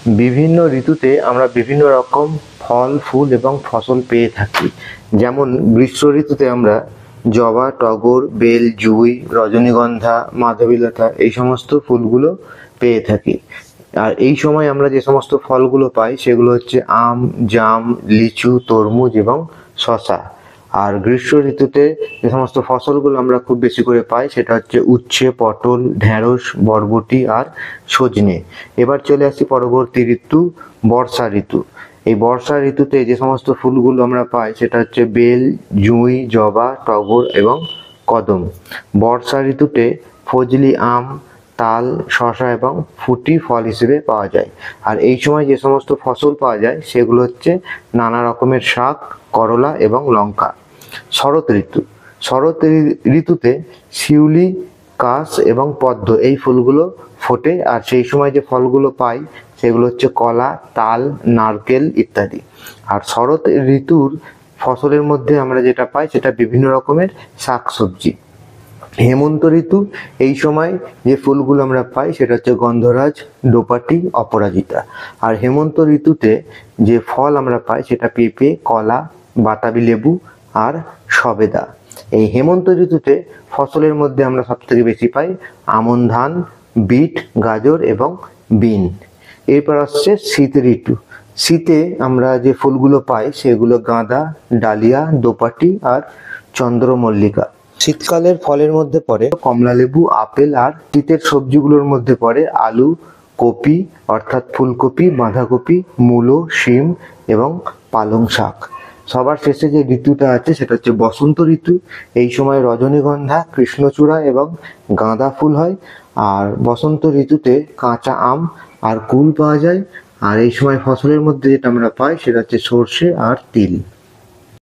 বিভিন্ন ঋতুতে আমরা বিভিন্ন রকম ফল, ফুল এবং ফসল পেয়ে থাকি। যেমন গ্রীষ্ম ঋতুতে আমরা জবা, টগর, বেল, জুঁই, রজনীগন্ধা, মাধবীলতা এই সমস্ত ফুলগুলো পেয়ে থাকি। আর এই সময় আমরা যে সমস্ত ফলগুলো পাই সেগুলো হচ্ছে আম, জাম, লিচু, তরমুজ এবং শসা। আর গ্রীষ্ম ঋতুতে যে সমস্ত ফসলগুলো আমরা খুব বেশি করে পাই সেটা হচ্ছে উচ্ছে, পটল, ঢেঁড়স, বরবটি আর সজনে। এবার চলে আসি পরবর্তী ঋতু, বর্ষা ঋতু। এই বর্ষা ঋতুতে যে সমস্ত ফুলগুলো আমরা পাই সেটা হচ্ছে বেল, জুঁই, জবা, টগর এবং কদম। বর্ষা ঋতুতে ফজলি আম, তাল, শসা এবং ফুটি ফল হিসেবে পাওয়া যায়। আর এই সময় যে সমস্ত ফসল পাওয়া যায় সেগুলো হচ্ছে নানা রকমের শাক, করলা এবং লঙ্কা। শরৎ ঋতু। শরৎ ঋতুতে শিউলি, কাশ এবং পদ্ম এই ফুলগুলো ফোটে। আর সেই সময় যে ফলগুলো পাই সেগুলো হচ্ছে কলা, তাল, নারকেল ইত্যাদি। আর শরৎ ঋতুর ফসলের মধ্যে আমরা যেটা পাই সেটা বিভিন্ন রকমের শাকসবজি। হেমন্ত ঋতু, এই সময় যে ফুলগুলো আমরা পাই সেটা হচ্ছে গন্ধরাজ, দোপাটি, অপরাজিতা। আর হেমন্ত ঋতুতে যে ফল আমরা পাই সেটা পেঁপে, কলা, বাতাবি লেবু আর সবেদা। এই হেমন্ত ঋতুতে ফসলের মধ্যে আমরা সবথেকে বেশি পাই আমন ধান, বিট, গাজর এবং বিন। এরপর আসছে শীত ঋতু। শীতে আমরা যে ফুলগুলো পাই সেগুলো গাঁদা, ডালিয়া, দোপাটি আর চন্দ্রমল্লিকা। শীতকালের ফলের মধ্যে পড়ে কমলালেবু, আপেল। আর শীতের সবজিগুলোর মধ্যে পড়ে আলু, কপি অর্থাৎ ফুলকপি, বাঁধাকপি, মূলো, শিম এবং পালং শাক। সবার শেষে যে ঋতুটা আছে সেটা হচ্ছে বসন্ত ঋতু। এই সময় রজনীগন্ধা, কৃষ্ণচূড়া এবং গাঁদা ফুল হয়। আর বসন্ত ঋতুতে কাঁচা আম আর কুল পাওয়া যায়। আর এই সময় ফসলের মধ্যে যেটা আমরা পাই সেটা হচ্ছে সর্ষে আর তিল।